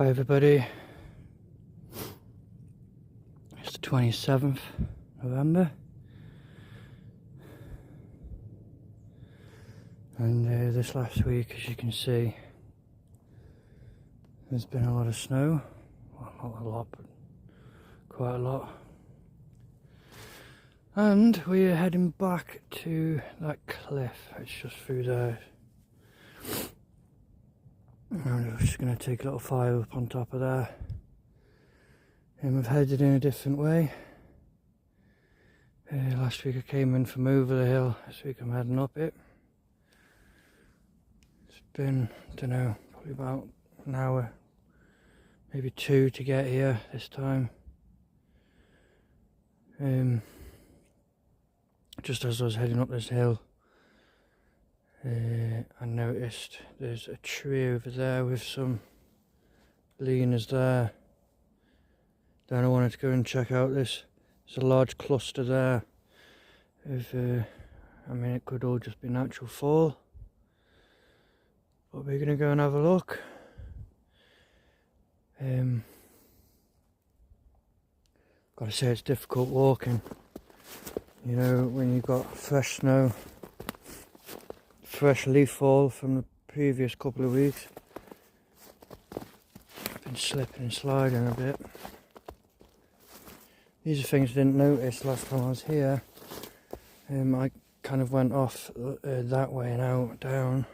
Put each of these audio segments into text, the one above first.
Hi everybody, it's the 27th November and this last week, as you can see, there's been a lot of snow. Well, not a lot, but quite a lot. And we're heading back to that cliff. It's just through there. And I'm just going to take a little fire up on top of there. And we've headed in a different way. Last week I came in from over the hill. This week I'm heading up it. It's been, I don't know, probably about an hour, maybe two to get here this time. Just as I was heading up this hill, I noticed there's a tree over there with some leaners there. Then I wanted to go and check out this. There's a large cluster there. I mean, it could all just be natural fall, but we're gonna go and have a look. Gotta say, it's difficult walking. You know, when you've got fresh snow, fresh leaf fall from the previous couple of weeks. I've been slipping and sliding a bit. These are things I didn't notice last time I was here. I kind of went off that way and out, down.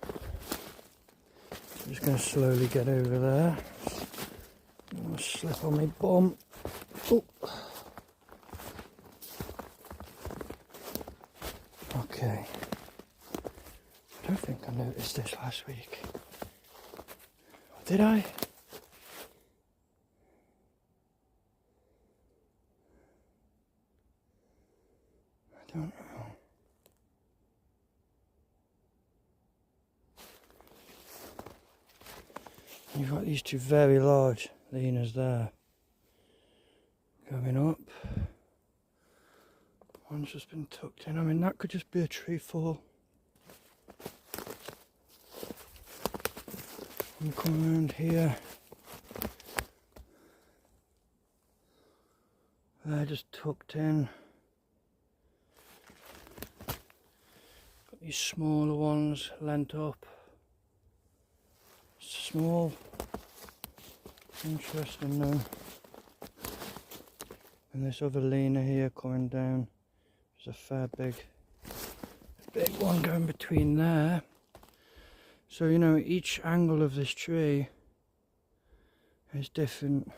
I'm just going to slowly get over there. I'll slip on my bum. Oh. Okay. I don't think I noticed this last week. Or did I? I don't know. You've got these two very large leaners there. Going up. One's just been tucked in. I mean, that could just be a tree fall. And come around here. They're just tucked in. Got these smaller ones lent up. Small. Interesting though. And this other leaner here coming down. There's a fair big one going between there. So, you know, each angle of this tree is different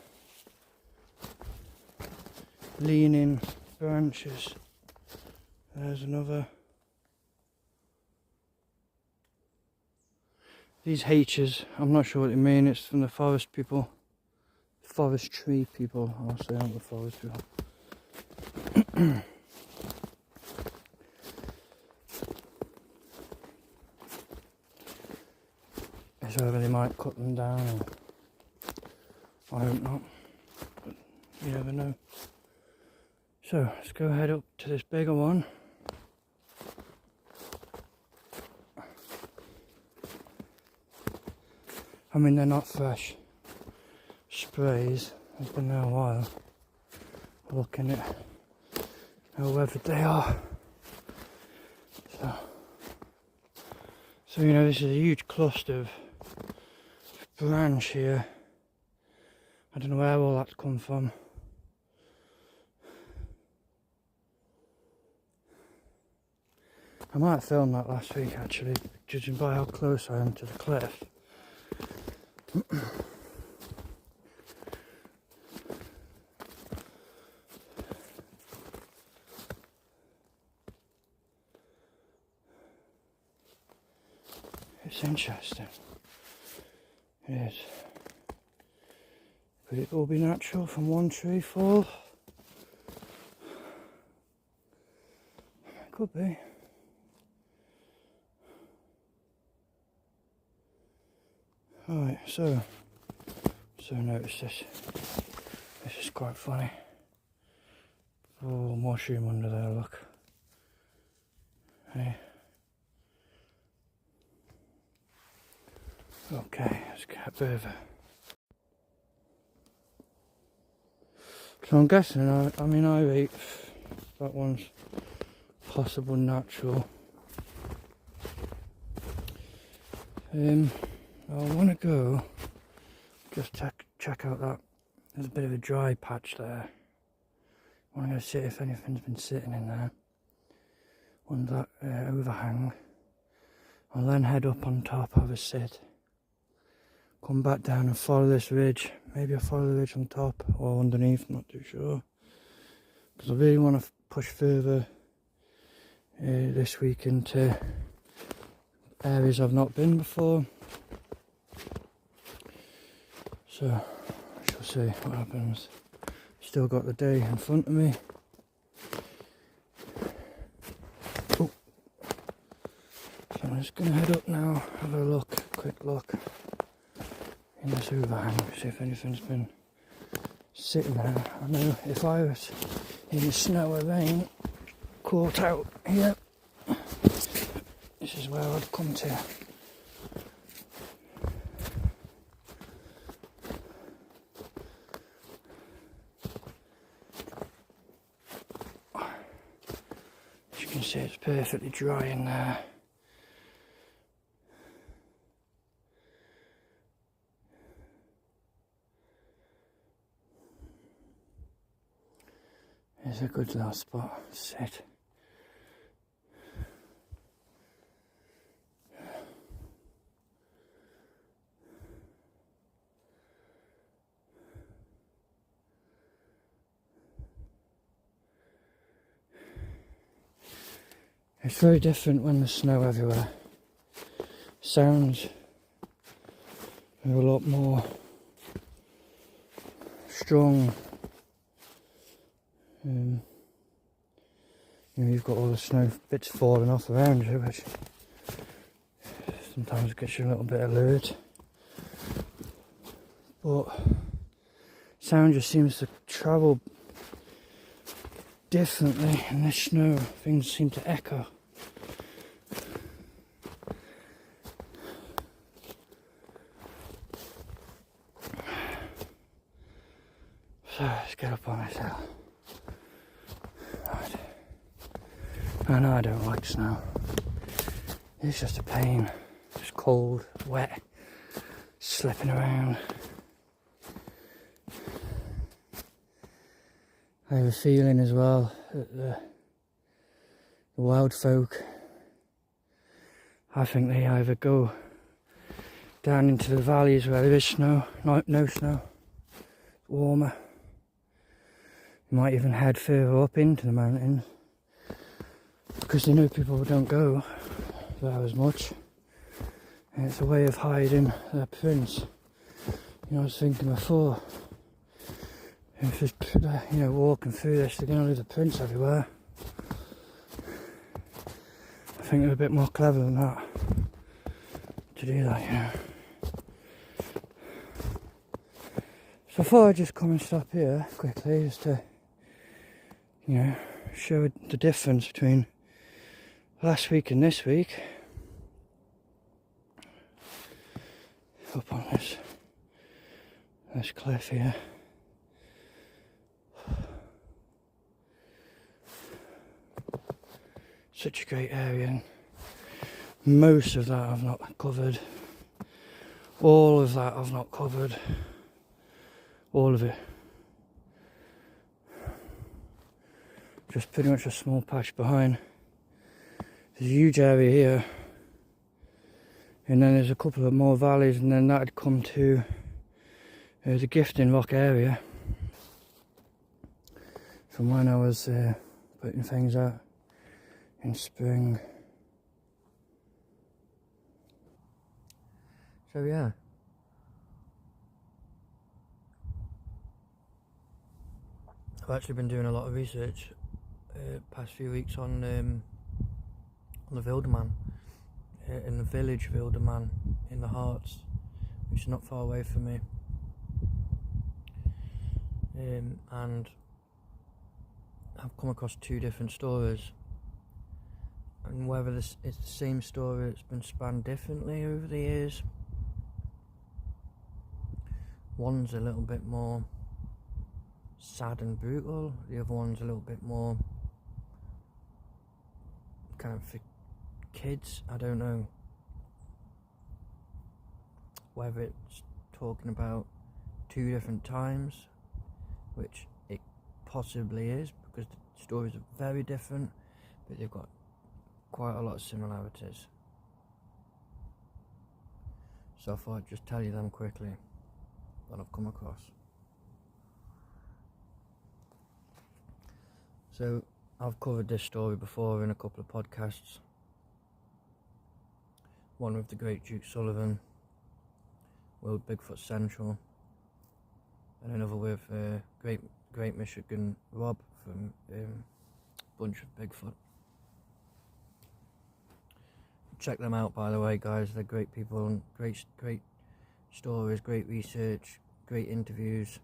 leaning branches. There's another. These H's, I'm not sure what they mean. It's from the forest people. Forestry people, I'll say, not the forest people. So whether they might cut them down, or I hope not, but you never know. So let's go head up to this bigger one. I mean, they're not fresh sprays, they've been there a while. Looking at how weathered they are. So you know, this is a huge cluster of branch here. I don't know where all that's come from. I might have filmed that last week actually, judging by how close I am to the cliff. It's interesting. It is. Could it all be natural from one tree fall? It could be. Alright, so notice this. This is quite funny. Oh, mushroom under there, look. Hey. Okay, let's get a bit of a... So I'm guessing, I mean I rate that one's possible natural. I want to go just check out that, there's a bit of a dry patch there. I want to go see if anything's been sitting in there on that overhang. I'll then head up on top, have a sit, come back down and follow this ridge. Maybe I'll follow the ridge on top or underneath, I'm not too sure. Because I really want to push further this week into areas I've not been before. So, I shall see what happens. Still got the day in front of me. Oh. So I'm just going to head up now, have a look, quick look in this overhang, see if anything's been sitting there. I know if I was in the snow or rain, caught out here, this is where I'd come to. As you can see, it's perfectly dry in there. It's a good little spot to sit. It's very different when there's snow everywhere. Sounds are a lot more strong. You know, you've got all the snow bits falling off around you, which sometimes gets you a little bit alert. But sound just seems to travel differently in the snow. Things seem to echo. So let's get up on this hill. Right. I know I don't like snow. It's just a pain. It's cold, wet, slipping around. I have a feeling as well that the wild folk, I think they either go down into the valleys where there is snow, no snow, warmer. You might even head further up into the mountains because they know people don't go there as much. And it's a way of hiding their prints. You know, I was thinking before, if just, you know, walking through this, they're going to leave the prints everywhere. I think they're a bit more clever than that to do that, you know. So I thought I'd just come and stop here quickly just to, you know, show the difference between last week and this week. Up on this cliff here. Such a great area, and most of that I've not covered. All of that I've not covered. All of it. Just pretty much a small patch behind. There's a huge area here. And then there's a couple of more valleys, and then that'd come to the Gifting Rock area. From when I was putting things out in spring. So yeah. I've actually been doing a lot of research past few weeks on the Wildermann, in the village Wildermann in the Harz, which is not far away from me. And I've come across two different stories, and whether this is the same story that's been spanned differently over the years, One's a little bit more sad and brutal, the other one's a little bit more kind of for kids. I don't know whether it's talking about two different times, which it possibly is, because the stories are very different, but they've got quite a lot of similarities. So I thought I'd just tell you them quickly that I've come across. So I've covered this story before in a couple of podcasts. One with the great Duke Sullivan, World Bigfoot Central, and another with great Michigan Rob from Brunch with Bigfoot. Check them out, by the way, guys. They're great people, and great stories, great research, great interviews.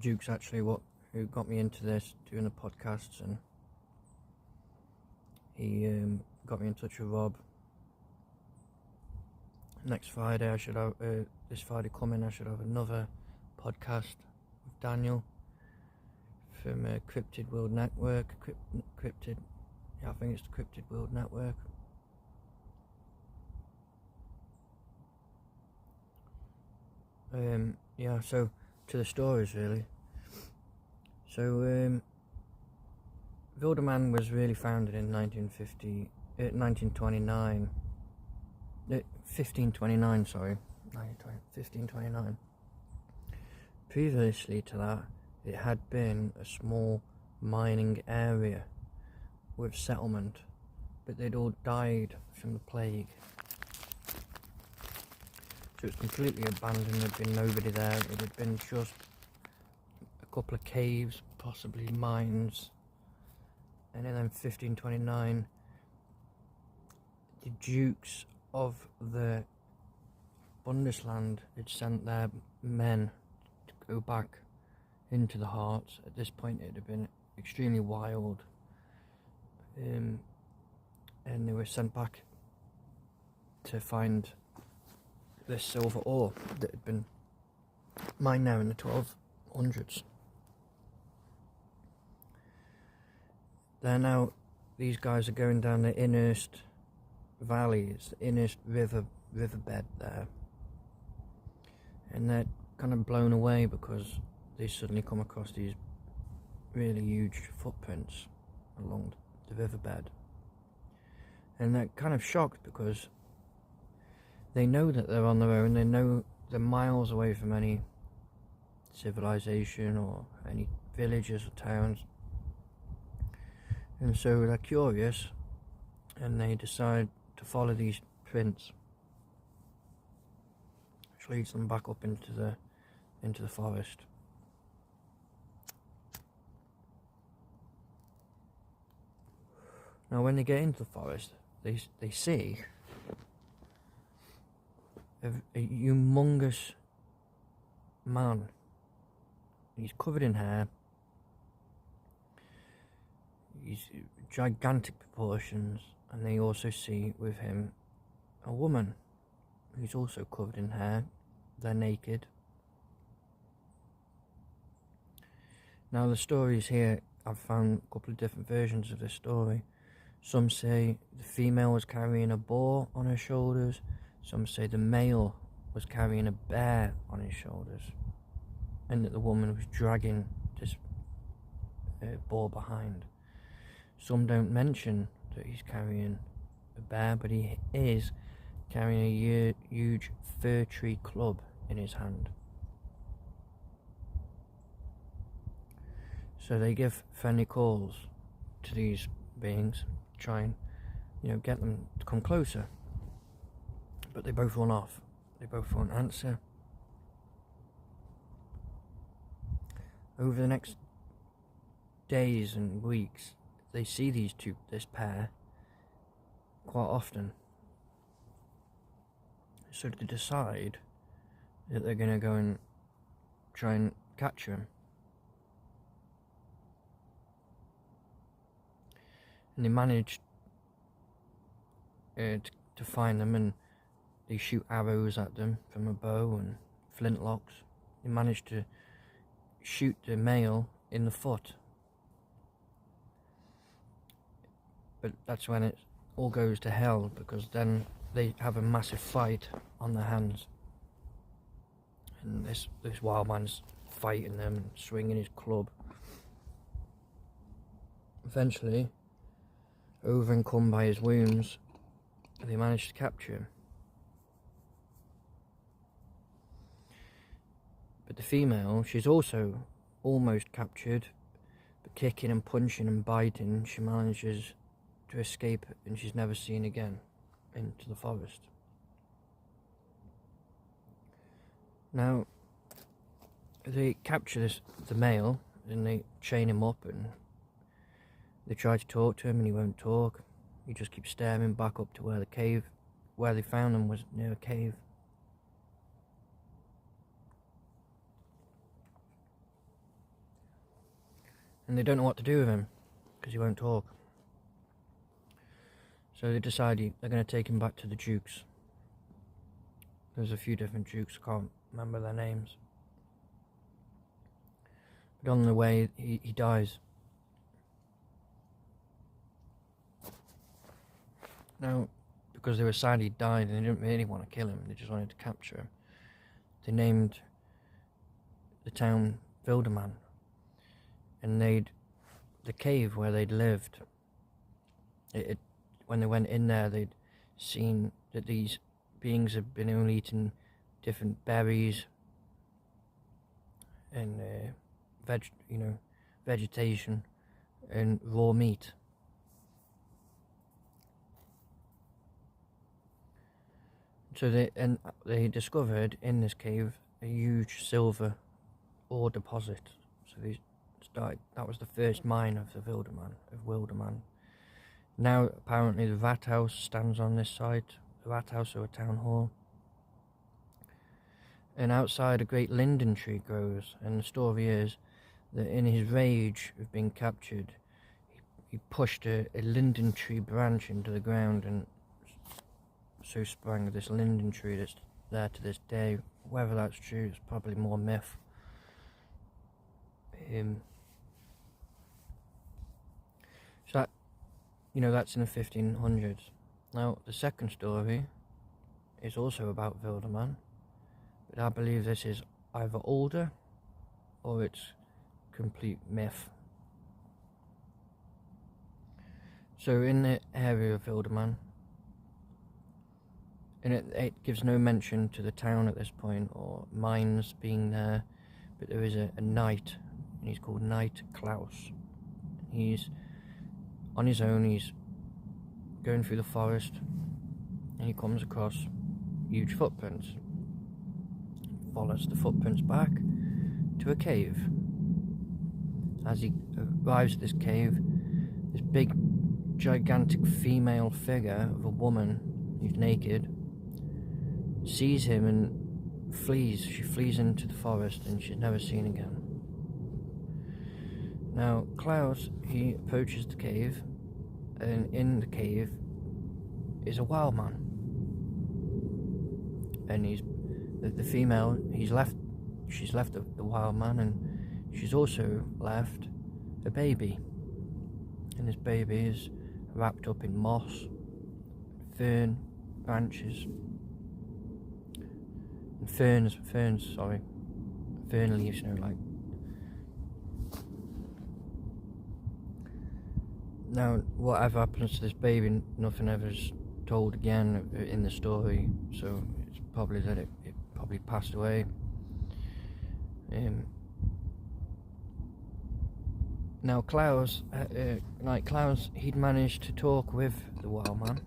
Duke's actually who got me into this, doing the podcasts, and he got me in touch with Rob. Next Friday, I should have this Friday coming, I should have another podcast with Daniel from Cryptid World Network. Cryptid. Yeah, I think it's the Cryptid World Network. Yeah, so to the stories really. So Wildermann was really founded in 1529. 1529, sorry. 1529. Previously to that, it had been a small mining area with settlement, but they'd all died from the plague. So it's completely abandoned, there'd been nobody there, it had been just a couple of caves, possibly mines. And then in 1529, the Dukes of the Bundesland had sent their men to go back into the Harz. At this point it had been extremely wild. And they were sent back to find this silver ore that had been mined there in the 1200s. Now these guys are going down the Innerst Valley, it's the Innerst riverbed there, and they're kind of blown away because they suddenly come across these really huge footprints along the riverbed, and they're kind of shocked because they know that they're on their own, they know they're miles away from any civilization or any villages or towns, and so they're curious and they decide to follow these prints, which leads them back up into the forest. Now when they get into the forest, they see a humongous man. He's covered in hair. He's gigantic proportions, and they also see with him a woman who's also covered in hair. They're naked. Now the stories here, I've found a couple of different versions of this story. Some say the female was carrying a boar on her shoulders. Some say the male was carrying a bear on his shoulders, and that the woman was dragging this boar behind. Some don't mention that he's carrying a bear, but he is carrying a huge fir tree club in his hand. So they give friendly calls to these beings, try and get them to come closer, but they both run off. They both won't answer. Over the next days and weeks, they see this pair quite often. So they decide that they're going to go and try and capture him. And they managed to find them, and they shoot arrows at them from a bow and flintlocks. They managed to shoot the male in the foot. But that's when it all goes to hell, because then they have a massive fight on their hands. And this wild man's fighting them and swinging his club. Eventually, overcome by his wounds, they managed to capture him. But the female, she's also almost captured, but kicking and punching and biting, she manages to escape, and she's never seen again into the forest. Now, they capture the male, and they chain him up, and they try to talk to him, and he won't talk. He just keeps staring back up to where they found him was near a cave. And they don't know what to do with him, because he won't talk. So they decide they're going to take him back to the Dukes. There's a few different Dukes, can't remember their names. But on the way, he dies. Now, because they were sad he died and they didn't really want to kill him, they just wanted to capture him, they named the town Wildermann. And the cave where they'd lived, when they went in there, they'd seen that these beings had been only eating different berries and vegetation and raw meat. So they discovered in this cave a huge silver ore deposit. So that was the first mine of the Wildermann. Now apparently the Rathaus stands on this site, the Rathaus, or a town hall. And outside a great linden tree grows, and the story is that in his rage of being captured, he pushed a linden tree branch into the ground, and so sprang this linden tree that's there to this day. Whether that's true, it's probably more myth. So that's in the 1500s. Now, the second story is also about Wildermann, but I believe this is either older or it's complete myth. So in the area of Wildermann, and it gives no mention to the town at this point or mines being there, but there is a knight, and he's called Knight Klaus. He's on his own, he's going through the forest, and he comes across huge footprints. Follows the footprints back to a cave. As he arrives at this cave, this big, gigantic female figure of a woman who's naked sees him and flees. She flees into the forest, and she's never seen again. Now, Klaus, he approaches the cave, and in the cave is a wild man. And the female, she's left the wild man, and she's also left a baby. And this baby is wrapped up in moss, fern, branches, and fern leaves, like. Now, whatever happens to this baby, nothing ever is told again in the story, so it's probably that it probably passed away. Now, Klaus, he'd managed to talk with the wild man.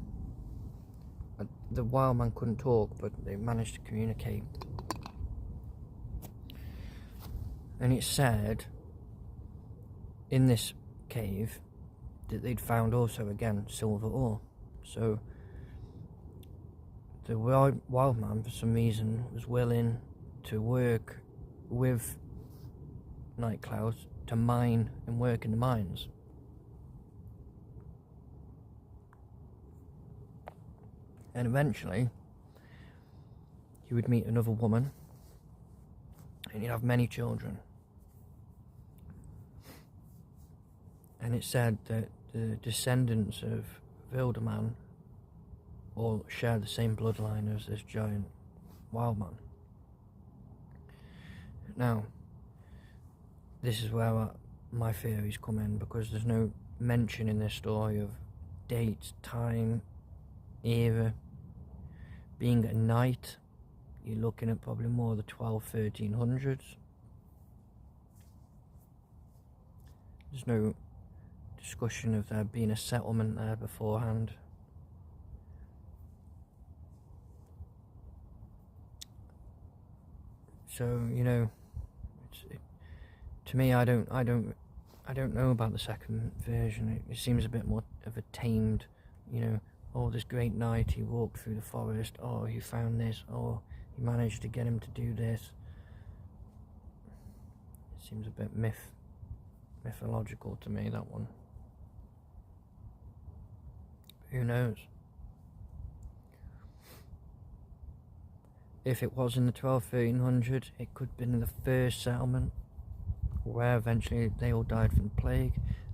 The wild man couldn't talk, but they managed to communicate. And it's said in this cave that they'd found also again silver ore. So the wild man, for some reason, was willing to work with Knight Klaus to mine and work in the mines. And eventually, he would meet another woman and he'd have many children. And it said that the descendants of Wildermann all share the same bloodline as this giant Wildman. Now, this is where my theories come in, because there's no mention in this story of date, time, era. Being at night, you're looking at probably more the 1300s. There's no discussion of there being a settlement there beforehand. So, you know, to me, I don't know about the second version. It seems a bit more of a tamed, you know, oh, this great night he walked through the forest, oh, he found this, oh, he managed to get him to do this. It seems a bit mythological to me, that one. Who knows? If it was in the 1300s, it could have been the first settlement, where eventually they all died from plague.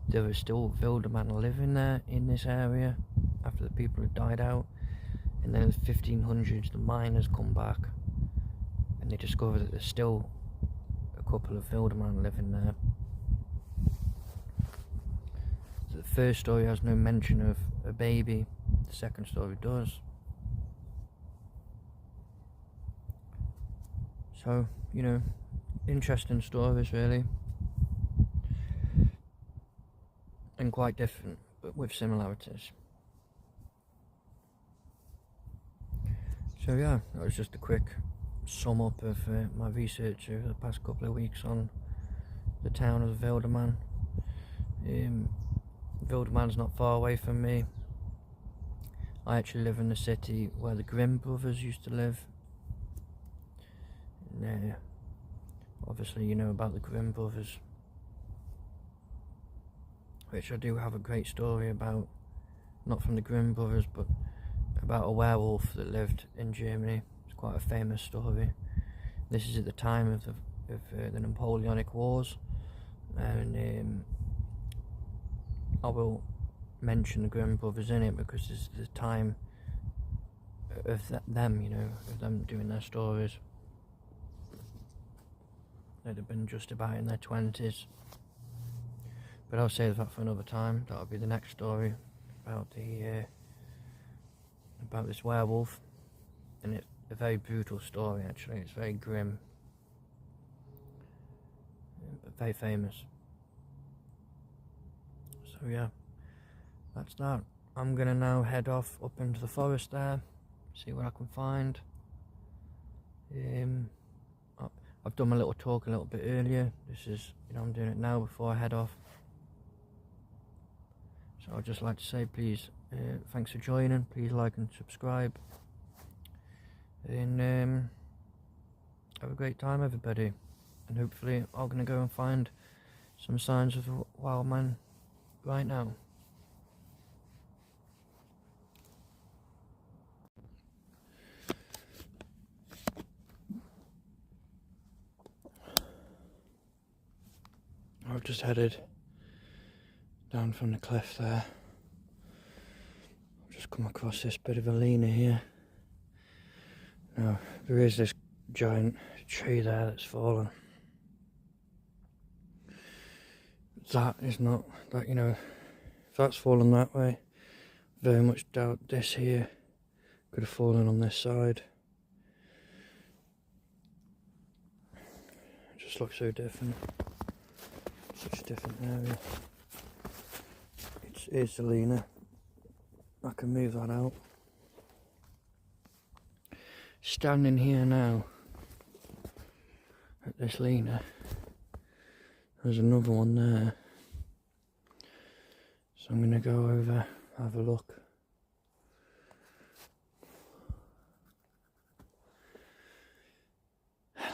There were still Wildermann living there in this area after the people had died out. And then in the 1500s, the miners come back and they discover that there's still a couple of Wildermann living there. So the first story has no mention of a baby, the second story does. So, you know, interesting stories really, and quite different, but with similarities. So yeah, that was just a quick sum up of my research over the past couple of weeks on the town of Wildermann. Wildemann's not far away from me. I actually live in the city where the Grimm brothers used to live. And, obviously you know about the Grimm brothers, which I do have a great story about, not from the Grimm brothers, but about a werewolf that lived in Germany. It's quite a famous story. This is at the time of the Napoleonic Wars, and I will mention the Grimm brothers in it because it's the time of them, you know, of them doing their stories. They'd have been just about in their 20s, but I'll save that for another time. That'll be the next story about the about this werewolf, and it's a very brutal story actually. It's very grim, but very famous. So yeah, that's that. I'm gonna now head off up into the forest there, see what I can find. I've done my little talk a little bit earlier. This is, you know, I'm doing it now before I head off. So I'd just like to say, please, thanks for joining. Please like and subscribe. And have a great time, everybody. And hopefully I'm going to go and find some signs of the Wildman right now. I've just headed down from the cliff there. I've just come across this bit of a leaner here. Now, there is this giant tree there that's fallen. That is not, that, you know, if that's fallen that way, very much doubt this here could have fallen on this side. It just looks so different. Such a different area. Here's the leaner. I can move that out. Standing here now at this leaner, there's another one there. So I'm going to go over, have a look.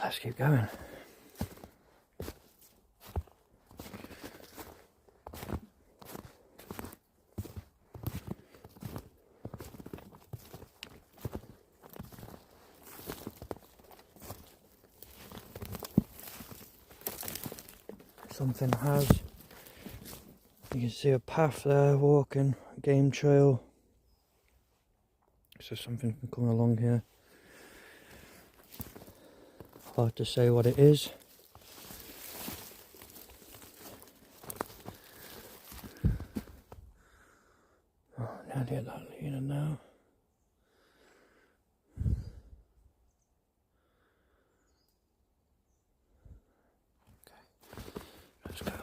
Let's keep going. something has. You can see a path there, walking, a game trail. So something's been coming along here. Hard to say what it is. Oh, nearly at that leader now. Okay, let's go.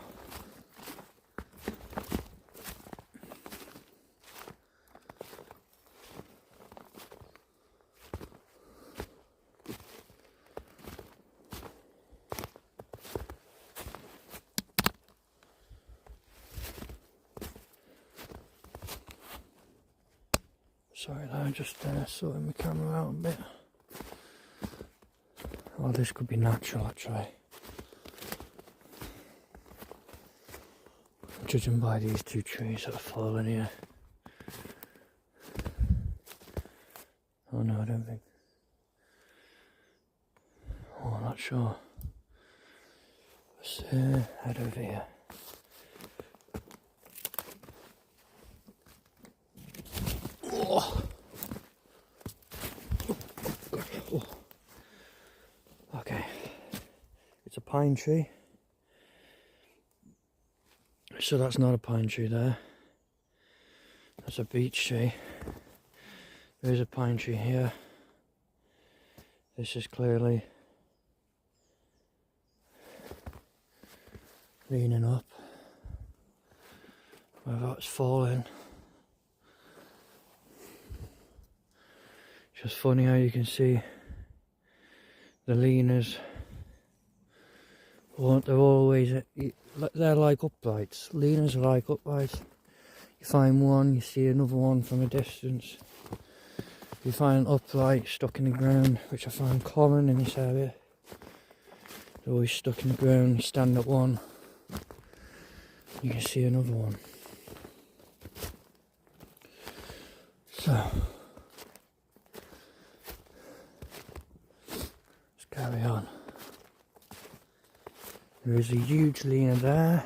Sorry, I'm just sorting my camera out a bit. Oh, this could be natural actually. Judging by these two trees that are falling here. Oh no, I don't think. Oh, I'm not sure. Let's head over here. Oh. Oh. Okay, it's a pine tree. So that's not a pine tree there. That's a beech tree. There is a pine tree here. This is clearly leaning up. Where that's falling. It's just funny how you can see the leaners. They're always, they're like uprights. Leaners are like uprights. You find one, you see another one from a distance. You find an upright stuck in the ground, which I find common in this area. They're always stuck in the ground, you stand at one, you can see another one. So, let's carry on. There is a huge leaner there.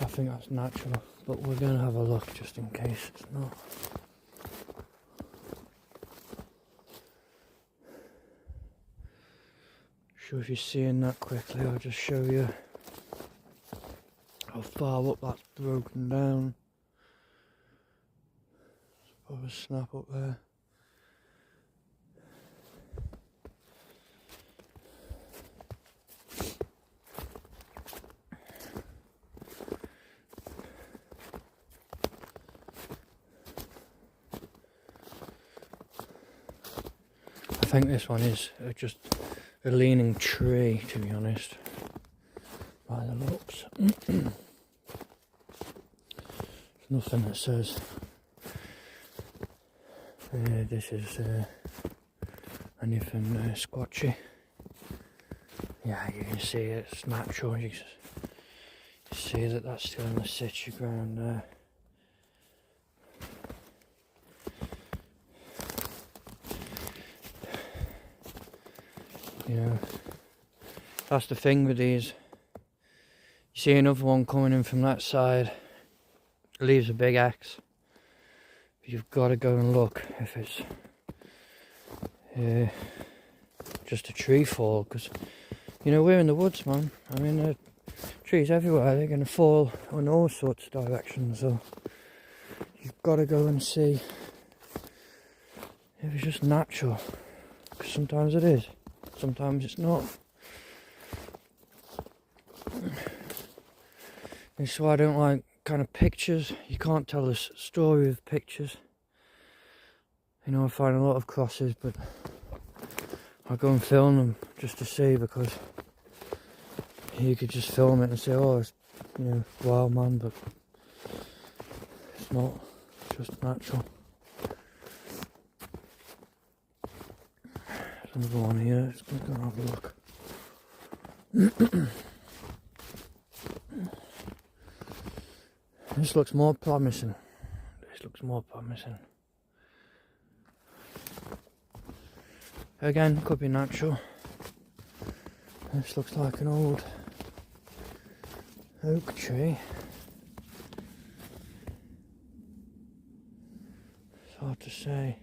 I think that's natural, but we're going to have a look just in case it's not. Sure, if you're seeing that quickly, I'll just show you how far up that's broken down. There's a snap up there. I think this one is just a leaning tree, to be honest, by the looks. There's nothing that says this is anything squatchy. Yeah, you can see it's natural. You see that that's still in the situ ground there. You know, that's the thing with these. You see another one coming in from that side, it leaves a big X. But you've got to go and look if it's just a tree fall, because you know, we're in the woods, man. I mean, there are trees everywhere, they're going to fall in all sorts of directions, so you've got to go and see if it's just natural, because sometimes it is. Sometimes it's not. This is why I don't like kind of pictures. You can't tell the story with pictures. You know, I find a lot of crosses, but I go and film them just to see, because you could just film it and say, oh, it's, you know, wild man, but it's not. It's just natural. Another one here, let's go and have a look. This looks more promising. This looks more promising. Again, could be natural. This looks like an old oak tree. It's hard to say.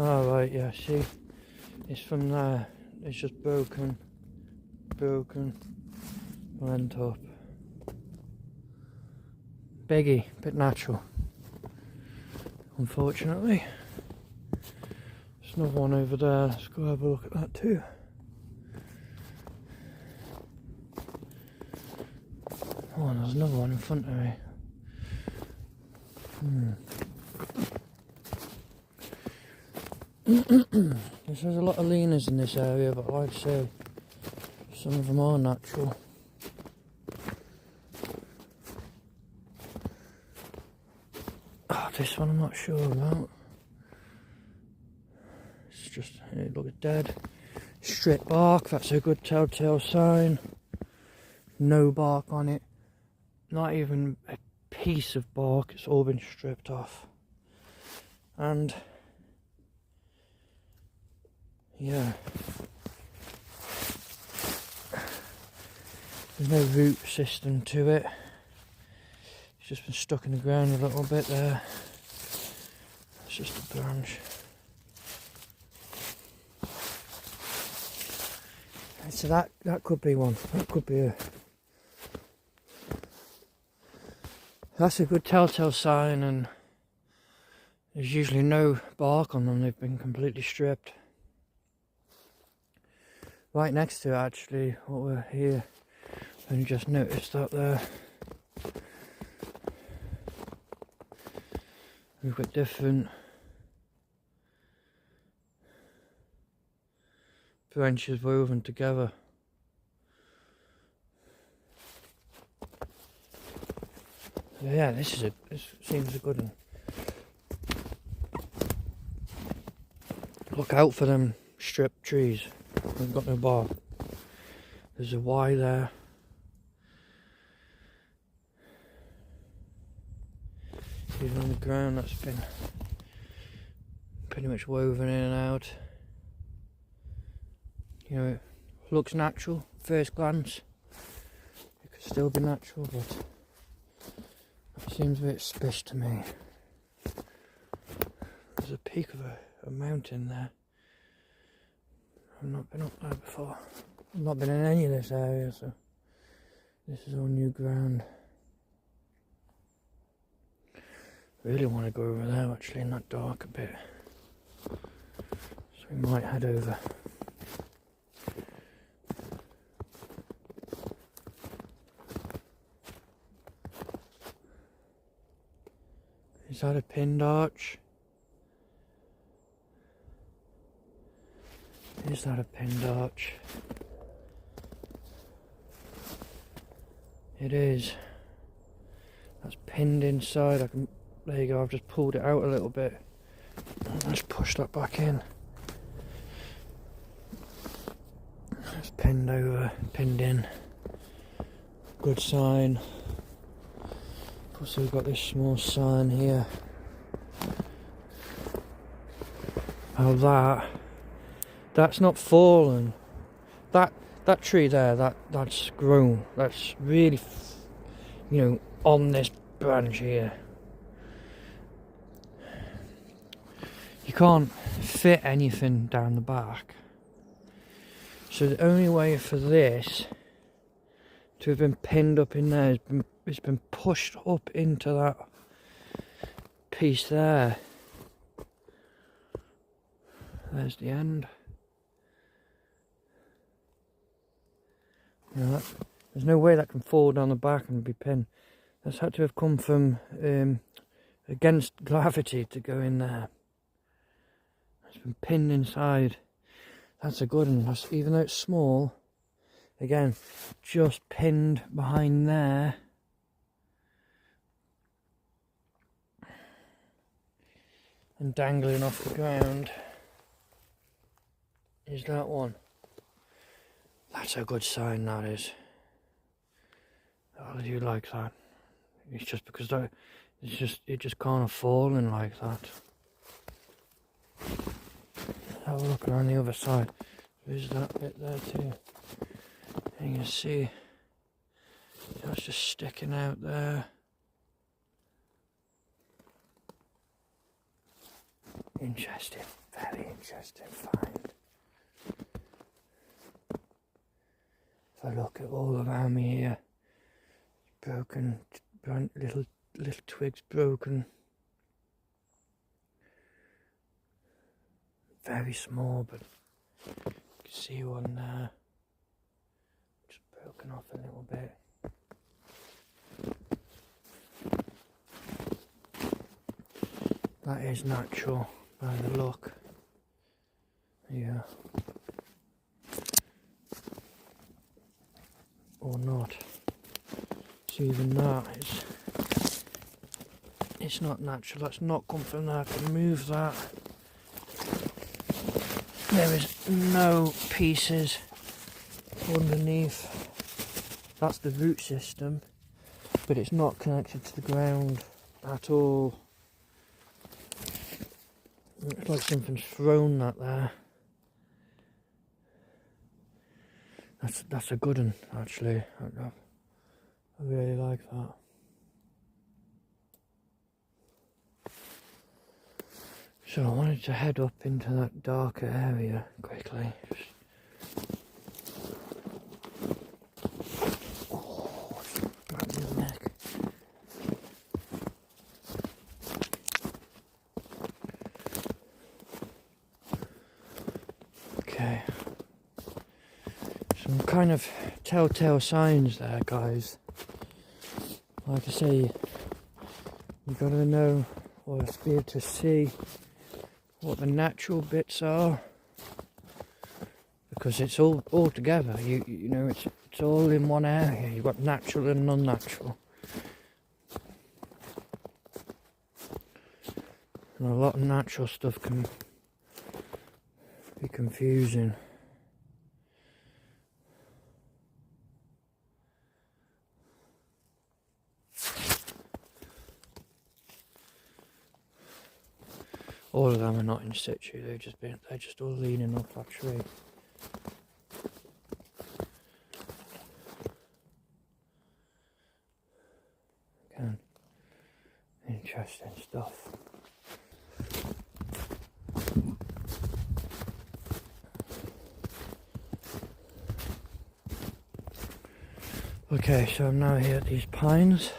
Oh right, yeah, see, it's from there, it's just broken, went up. Biggie, bit natural, unfortunately. There's another one over there, let's go have a look at that too. Oh, and there's another one in front of me. There's a lot of leaners in this area, but like I say, some of them are natural. Oh, this one I'm not sure about. It's just, it looks dead. Straight bark, that's a good telltale sign. No bark on it. Not even a piece of bark, it's all been stripped off. And yeah, there's no root system to it. It's just been stuck in the ground a little bit there. It's just a branch. So that could be one. That could be a. That's a good telltale sign, and there's usually no bark on them. They've been completely stripped. Right next to it, actually, what we're here, and just noticed that there. We've got different branches woven together. So yeah, this seems a good one. Look out for them stripped trees. They've got no bark. There's a Y there. Even on the ground, that's been pretty much woven in and out. You know, it looks natural first glance. It could still be natural, but it seems a bit spish to me. There's a peak of a mountain there. I've not been up there before. I've not been in any of this area, so this is all new ground. Really want to go over there, actually, in that dark a bit. So we might head over. Is that a pinned arch? Is that a pinned arch? It is. That's pinned inside. There you go, I've just pulled it out a little bit. Let's push that back in. It's pinned over, pinned in. Good sign. Also we've got this small sign here. Oh, that's not fallen. That tree there, that's grown. That's really, on this branch here. You can't fit anything down the back. So the only way for this to have been pinned up in there has been pushed up into that piece there. There's the end. There's no way that can fall down the back and be pinned. That's had to have come from against gravity to go in there. It's been pinned inside. That's a good one. That's, even though it's small, again, just pinned behind there. And dangling off the ground is that one. That's a good sign, that is. I do like that. It's just because it just can't have fallen like that. Have a look around the other side. There's that bit there too. And you can see that's just sticking out there. Interesting, very interesting find. If I look at all around me here, broken, little twigs broken. Very small, but you can see one there. Just broken off a little bit. That is natural by the look. Yeah. Or not. So even that is, it's not natural. That's not come from there. I can move that. There is no pieces underneath. That's the root system, but it's not connected to the ground at all. It's like something's thrown that there. That's a good one, actually. I really like that. So I wanted to head up into that darker area quickly. Oh, right in the neck. Okay. Some kind of telltale signs there, guys. Like I say, you gotta know or be able to see what the natural bits are, because it's all together. You know, it's all in one area. You've got natural and non-natural, and a lot of natural stuff can be confusing. All of them are not in situ, they're just all leaning off that tree. Again, interesting stuff. Okay, so I'm now here at these pines.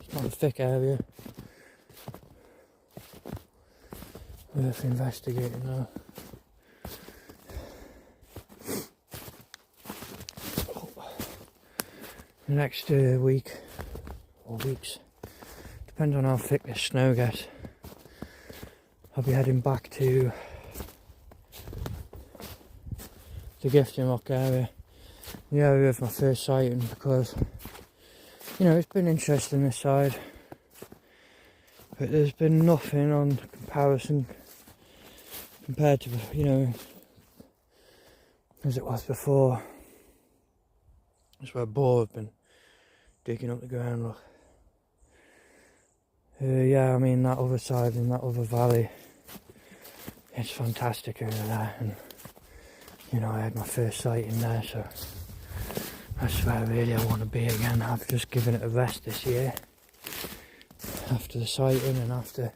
It's not a thick area. Worth investigating now. The next week or weeks, depends on how thick this snow gets, I'll be heading back to the Gifting Rock area, the area of my first sighting, because you know it's been interesting this side, but there's been nothing on comparison compared to, you know, as it was before. That's where boar have been digging up the ground, look. Yeah, I mean that other side in that other valley, it's fantastic over there, and you know I had my first sighting there, so that's where really I want to be again. I've just given it a rest this year after the sighting and after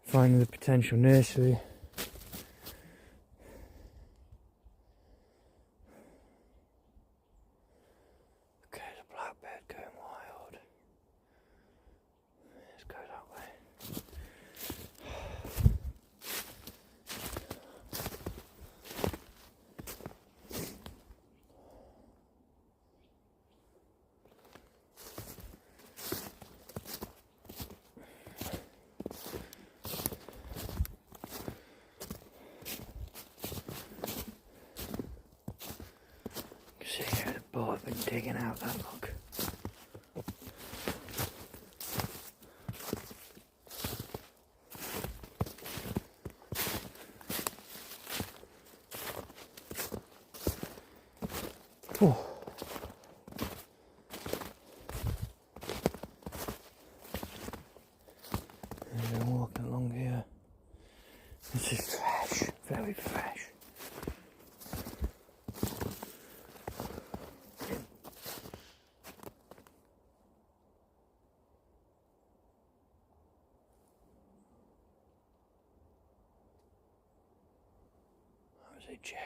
finding the potential nursery. Okay, the blackbird going wild. Let's go that way. See here, the boar have been digging out that look. Oh. I've been walking along here. This is fresh, very very fresh. That was a jay.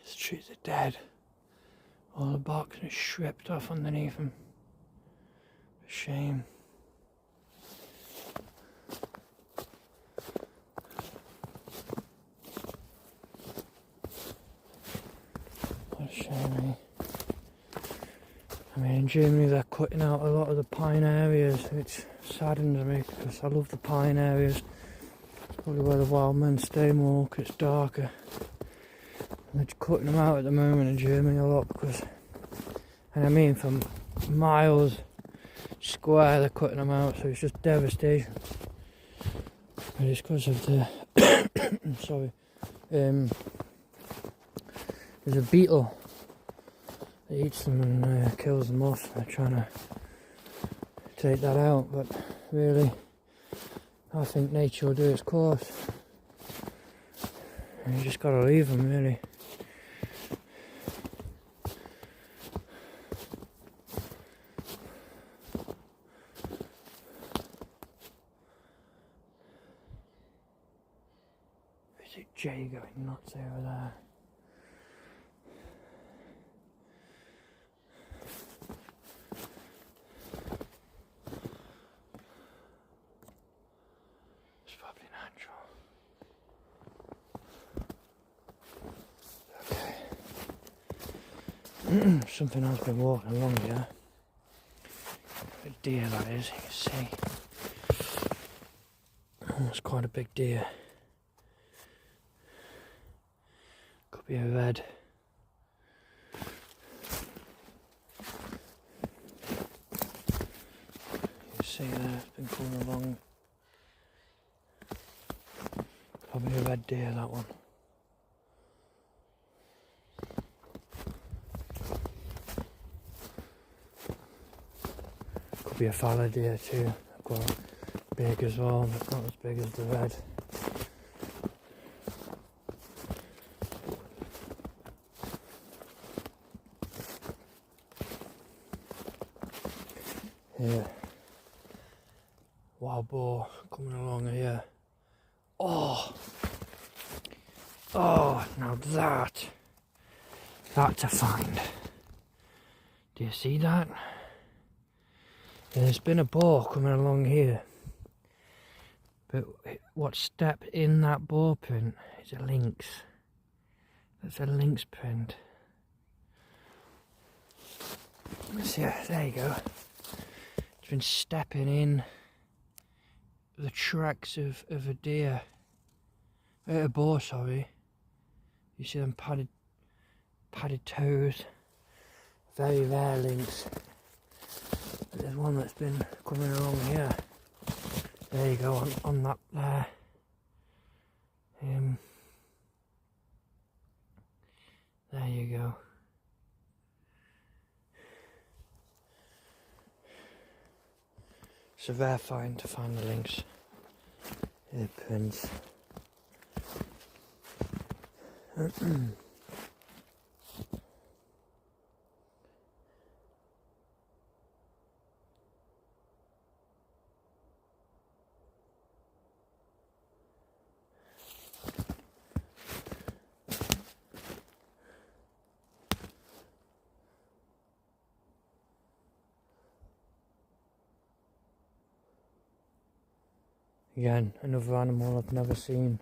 These trees are dead. All the bark is stripped off underneath them. A shame. What a shame, eh? I mean, in Germany they're cutting out a lot of the pine areas, which saddens me because I love the pine areas. It's probably where the wild men stay more because it's darker. They're cutting them out at the moment in Germany a lot because, and I mean from miles square they're cutting them out, so it's just devastation. But it's because of the sorry, there's a beetle that eats them and kills them off. They're trying to take that out, but really I think nature will do its course. And you just gotta leave them, really. There's a jay going nuts over there. It's probably natural. Okay. Something else been walking along here. A deer, that is, you can see. Oh, it's quite a big deer. Could be a red. You can see there, it's been coming along. Probably a red deer, that one. Could be a fallow deer too, quite big as well, but not as big as the red. Yeah, wild boar coming along here. Oh, now that's a find. Do you see that? There's been a boar coming along here, but what stepped in that boar print is a lynx. That's a lynx print. Yeah, there you go. It's been stepping in the tracks of a deer, a boar, sorry. You see them padded toes. Very rare lynx. But there's one that's been coming along here. There you go, on that there. There you go. It's a rare find to find the lynx. Here, prints. Again, another animal I've never seen.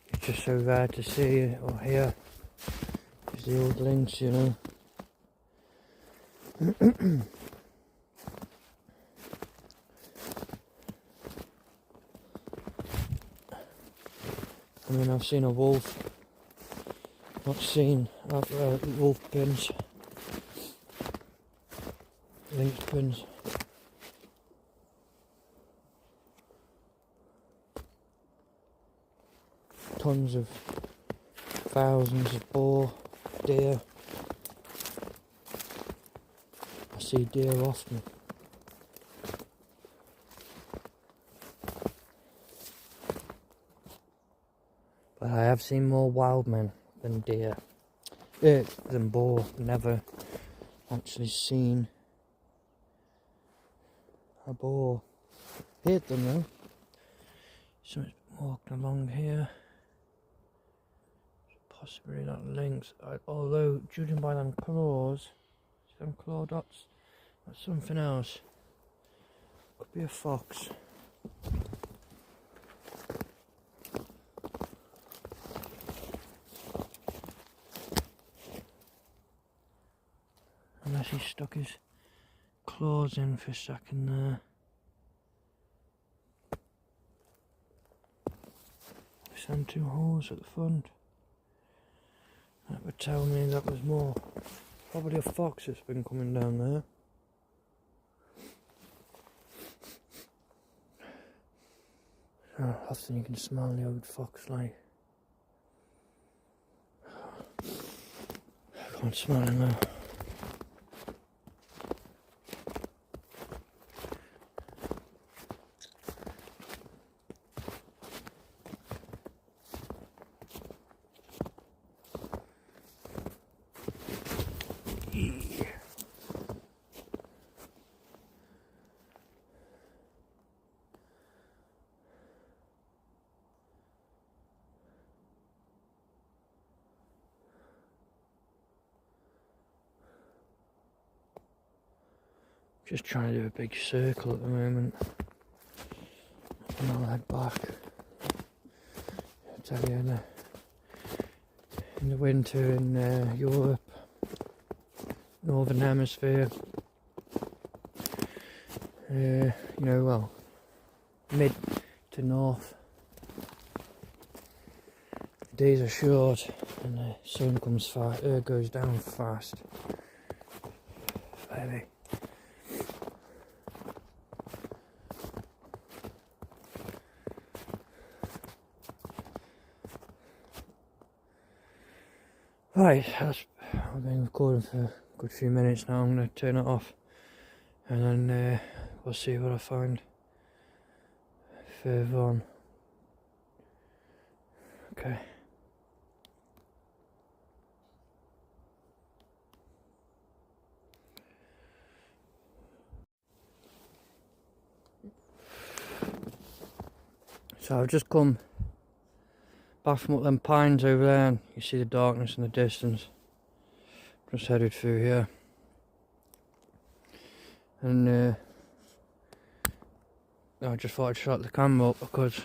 It's just so rare to see or hear. It's the old lynx, you know. I mean, I've seen a wolf, not seen wolf pins, lynx pins. Tons of thousands of boar, deer. I see deer often. But I have seen more Wildmen than deer. Than boar. Never actually seen a boar. Heard them though. Someone's walking along here. Possibly not lynx. Although, judging by them claws, some claw dots, that's something else. Could be a fox. Unless he stuck his claws in for a second there. Send 2 holes at the front. That would tell me that was more probably a fox that's been coming down there. Oh, often you can smell the old fox like. I can't smell it now. Just trying to do a big circle at the moment. And I'll head back. I tell you, in the winter in Europe, Northern Hemisphere, you know, well, mid to north, the days are short and the sun comes fast, goes down fast. Baby. Right, I've been recording for a good few minutes now. I'm going to turn it off and then we'll see what I find further on. Okay. So I've just come back from up them pines over there, and you see the darkness in the distance. Just headed through here, and I just thought I'd shut the camera up because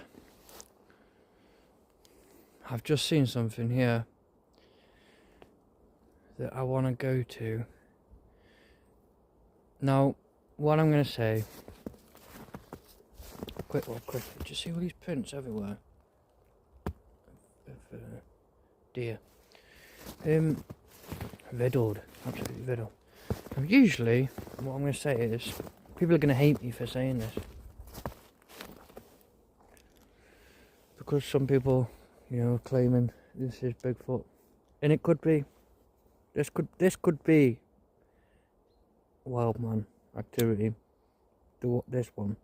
I've just seen something here that I want to go to. Now, what I'm going to say, quick, do you see all these prints everywhere? Deer. Riddled, absolutely riddled. Now, usually, what I'm going to say is, people are going to hate me for saying this, because some people, you know, are claiming this is Bigfoot, and it could be. This could be Wildman activity. This one.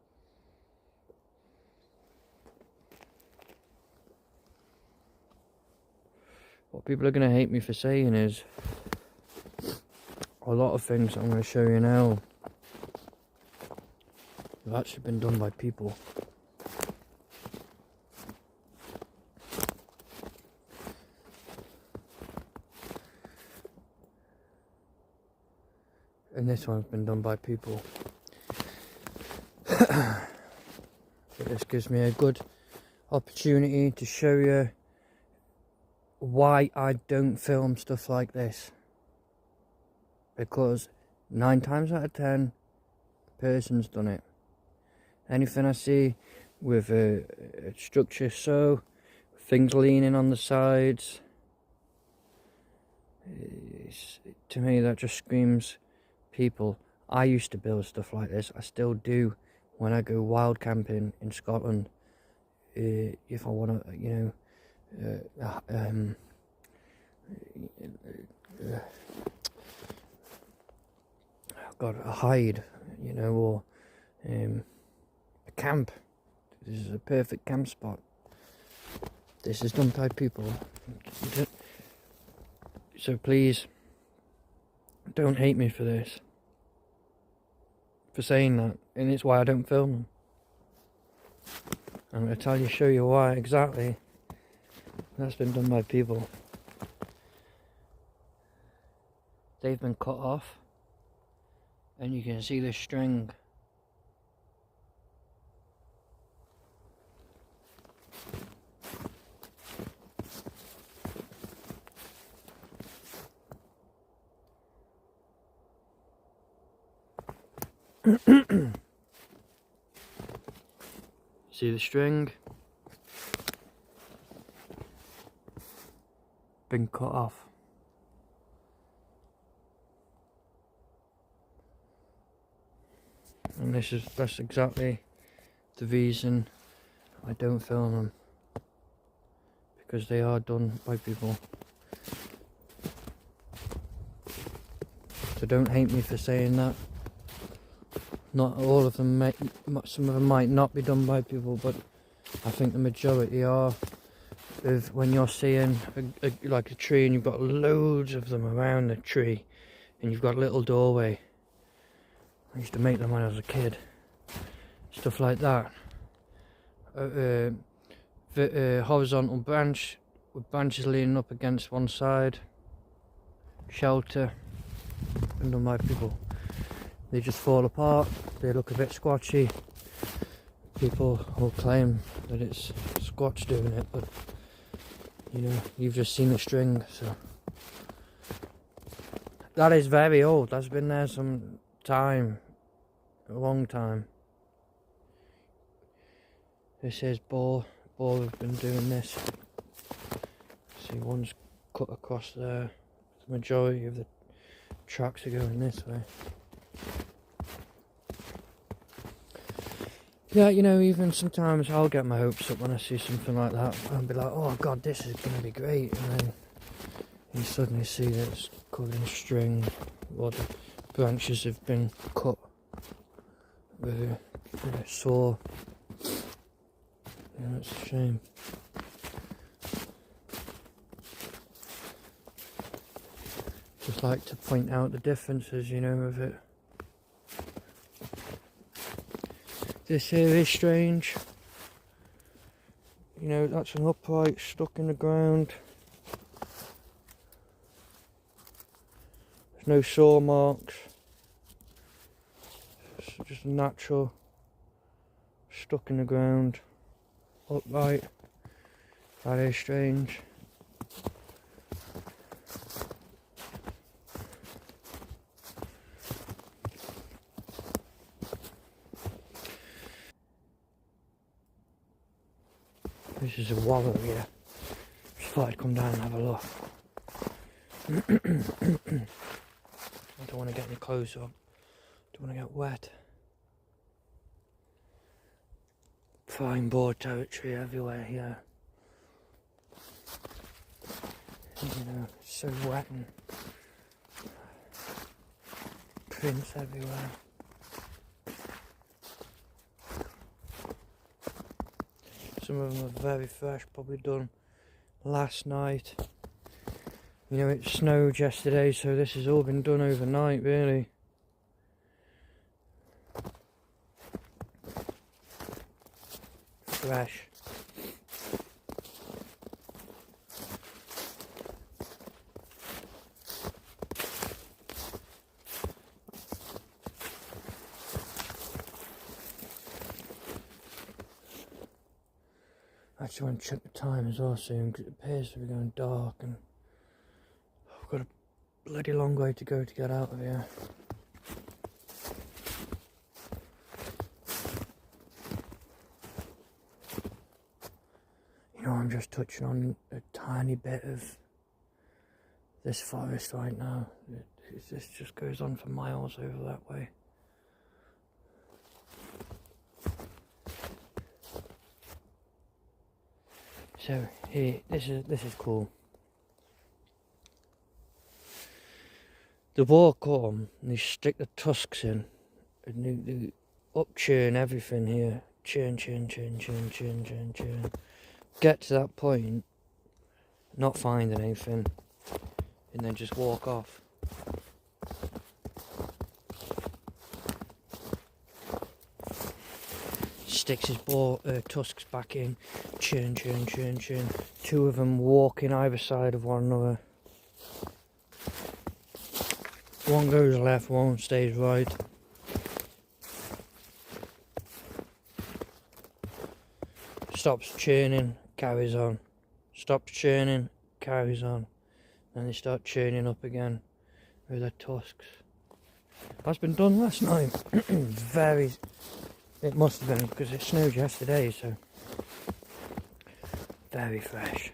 What people are going to hate me for saying is a lot of things I'm going to show you now have actually been done by people. And this one's been done by people. But this gives me a good opportunity to show you why I don't film stuff like this. Because 9 times out of 10, a person's done it. Anything I see with a structure so, things leaning on the sides, to me that just screams people. I used to build stuff like this. I still do when I go wild camping in Scotland. If I want to, you know, God, a hide, you know, or a camp. This is a perfect camp spot. This is done by people. So please, don't hate me for this. For saying that. And it's why I don't film them. I'm going to show you why exactly. That's been done by people. They've been cut off. And you can see the string. See the string? Been cut off. And that's exactly the reason I don't film them, because they are done by people. So don't hate me for saying that. Not all of them, some of them might not be done by people, but I think the majority are. When you're seeing like a tree and you've got loads of them around the tree, and you've got a little doorway. I used to make them when I was a kid. Stuff like that. Horizontal branch with branches leaning up against one side. Shelter. And done by people. They just fall apart. They look a bit squatchy. People will claim that it's Squatch doing it, but you know, you've just seen the string, so. That is very old. That's been there some time, a long time. This is boar have been doing this. See, one's cut across there. The majority of the tracks are going this way. Yeah, you know, even sometimes I'll get my hopes up when I see something like that. I'll be like, oh god, this is going to be great, and then you suddenly see that it's covered in string, or the branches have been cut with a saw. Yeah, that's a shame. Just like to point out the differences, you know, of it. This here is strange. You know, that's an upright stuck in the ground. There's no saw marks. It's just natural. Stuck in the ground. Upright. That is strange. This is a wallow here. Just thought I'd come down and have a look. I don't want to get any clothes up. Don't want to get wet. Flying boar territory everywhere here. You know, it's so wet and prints everywhere. Some of them are very fresh, probably done last night. You know, it snowed yesterday, so this has all been done overnight, really. Fresh. Actually want to check the time as well soon, because it appears to be going dark and I've got a bloody long way to go to get out of here. You know, I'm just touching on a tiny bit of this forest right now. This just goes on for miles over that way. So here, this is cool. They walk on and they stick the tusks in and they up-churn everything here. Churn. Get to that point, not finding anything, and then just walk off. Sticks his tusks back in, churn. Two of them walking either side of one another. One goes left, one stays right. Stops churning, carries on. Stops churning, carries on. Then they start churning up again with their tusks. That's been done last night. It must have been because it snowed yesterday, so very fresh.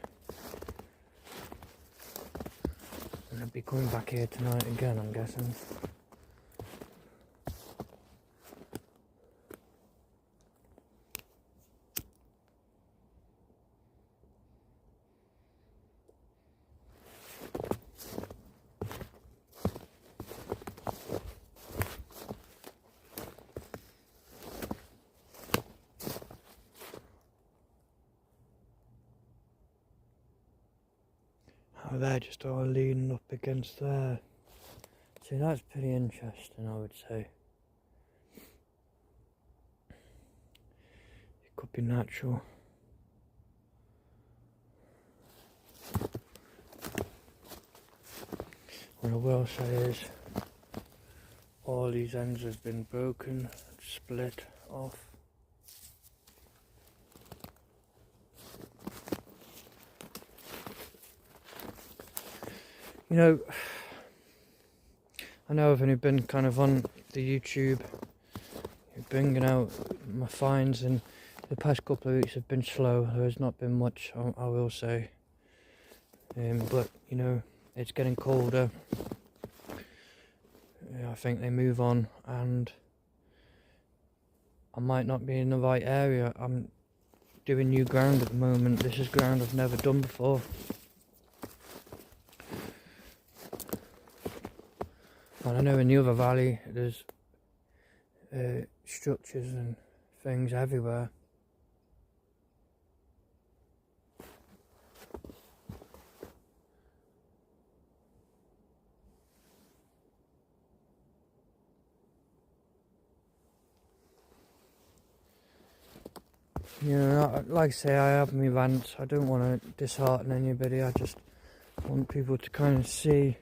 And I'll be coming back here tonight again, I'm guessing. Oh, they're just all leaning up against there. See, that's pretty interesting, I would say. It could be natural. What I will say is, all these ends have been broken, split off. You know, I know I've only been kind of on the YouTube bringing out my finds, and the past couple of weeks have been slow. There has not been much, I will say. But, you know, it's getting colder. I think they move on, and I might not be in the right area. I'm doing new ground at the moment. This is ground I've never done before. And I know in the other valley there's structures and things everywhere. You know, like I say, I have my rants. I don't want to dishearten anybody. I just want people to kind of see,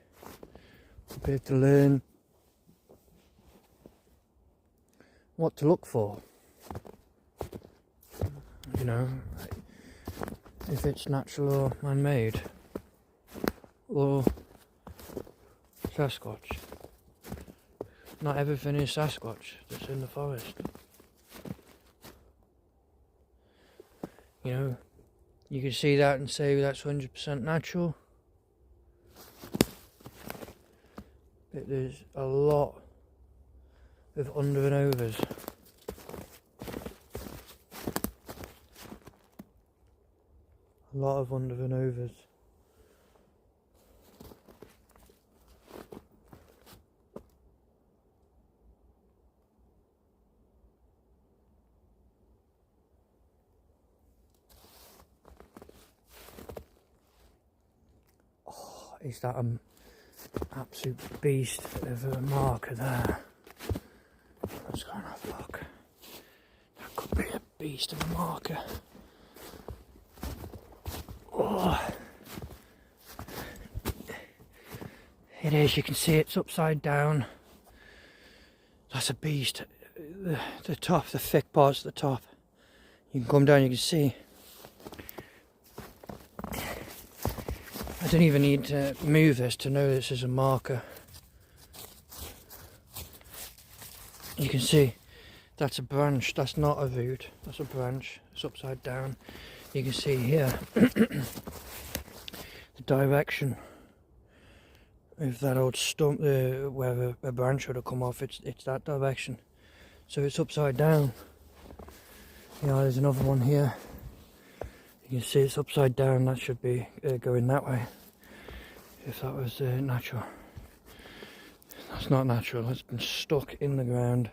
be able to learn what to look for. You know, if it's natural or man-made, or sasquatch. Not everything is sasquatch that's in the forest. You know, you can see that and say that's 100% natural. But there's a lot of under and overs. A lot of under and overs. Is that an absolute beast of a marker there? Let's go and have a look. That could be a beast of a marker. Oh. It is, you can see it's upside down. That's a beast. The top, the thick parts at the top. You can come down, you can see don't even need to move this to know this is a marker. You can see that's a branch, that's not a root, that's a branch, it's upside down. You can see here the direction of that old stump, where a branch would have come off, it's that direction. So it's upside down. You know, there's another one here. You can see it's upside down, that should be going that way. If that was natural. That's not natural, it's been stuck in the ground.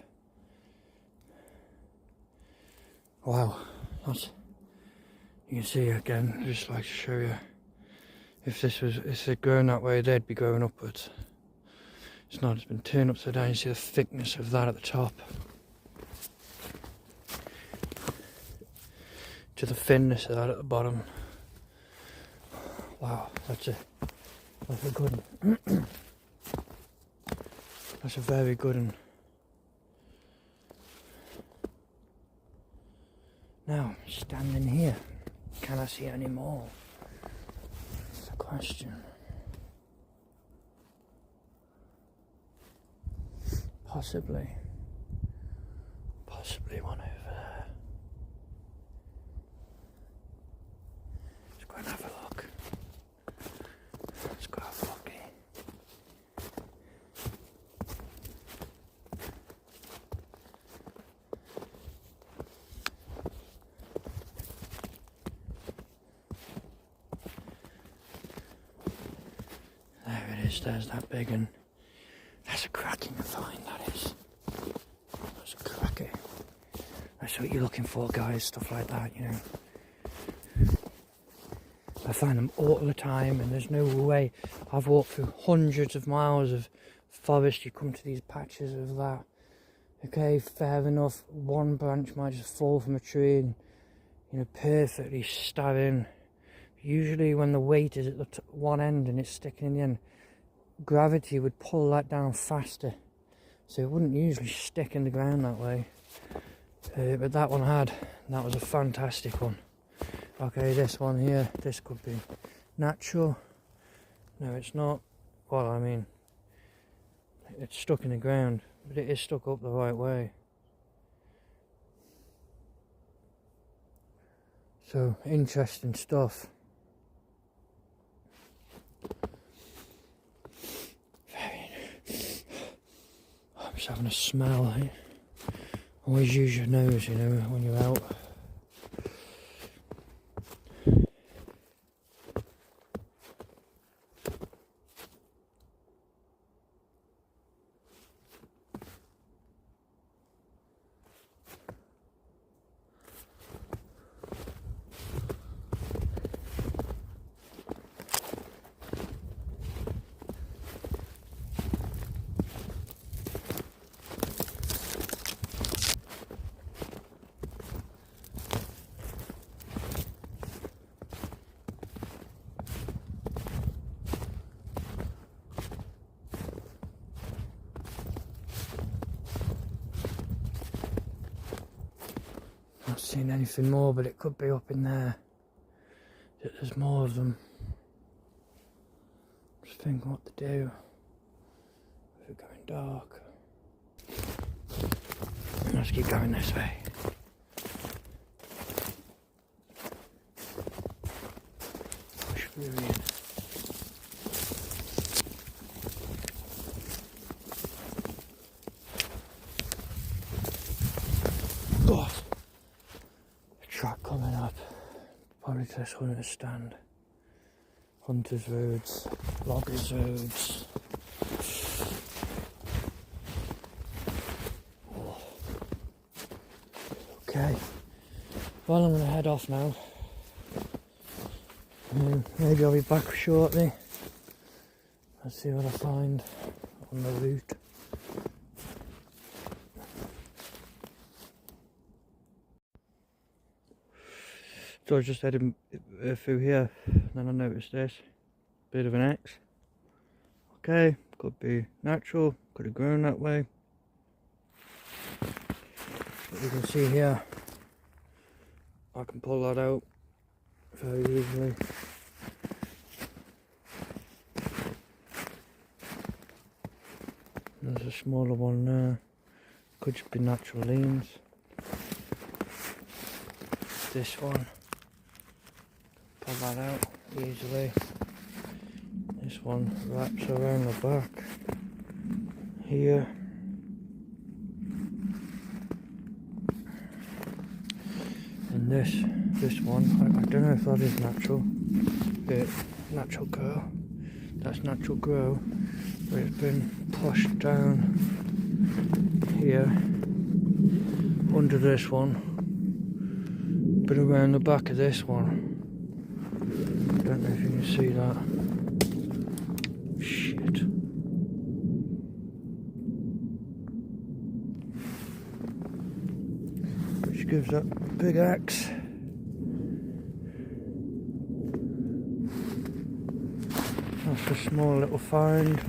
Wow, that's, you can see again, I'd just like to show you. If they'd grown that way, they'd be growing upwards. It's not, it's been turned upside down. You see the thickness of that at the top. To the thinness of that at the bottom. Wow, that's a good one. That's a very good one. Now, standing here, can I see any more? That's the question. Possibly one over there. Let's go and have a look. Let's go have a look. There it is, there's that big one. That's a cracking find, that is. That's a cracker. That's what you're looking for, guys, stuff like that, you know. I find them all the time, and there's no way. I've walked through hundreds of miles of forest, you come to these patches of that. Okay, fair enough, one branch might just fall from a tree and, you know, perfectly stab in. Usually when the weight is at the one end and it's sticking in the end, gravity would pull that down faster, so it wouldn't usually stick in the ground that way. But that one had, and that was a fantastic one. Okay, this one here, this could be natural. No, it's not. Well, I mean, it's stuck in the ground, but it is stuck up the right way. So, interesting stuff. I'm just having a smell. Eh? Always use your nose, you know, when you're out. Not seen anything more, but it could be up in there. There's more of them. Just think what to do. If it's going dark. Let's keep going this way. Push through in. God. Truck coming up, probably to this hunter's stand. Hunters roads, loggers roads. Oh. Okay, well, I'm going to head off now. Maybe I'll be back shortly. Let's see what I find on the route. So I was just heading through here, and then I noticed this, bit of an X. Okay, could be natural, could have grown that way. But you can see here, I can pull that out very easily. There's a smaller one there. Could just be natural leans. This one. Pull that out easily. This one wraps around the back here. And this one, I don't know if that is natural. Natural grow. That's natural grow, but it's been pushed down here under this one, but around the back of this one. I don't know if you can see that. Shit. Which gives that big axe. That's a small little find.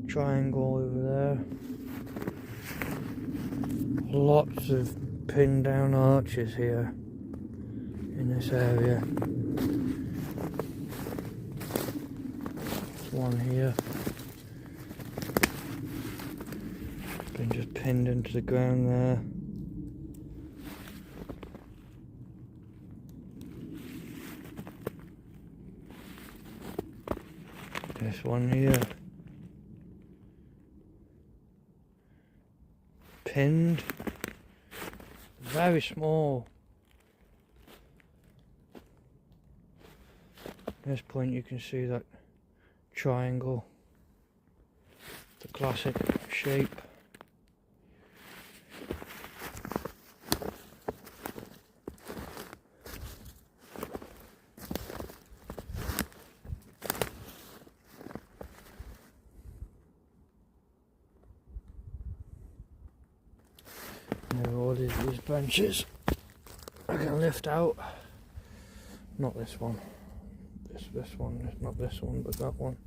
Triangle over there. Lots of pinned down arches here in this area. There's one here. Been just pinned into the ground there. This one here. Pinned. Very small. At this point you can see that triangle. The classic shape. Now all these branches I can lift out. Not this one. This one, not this one, but that one.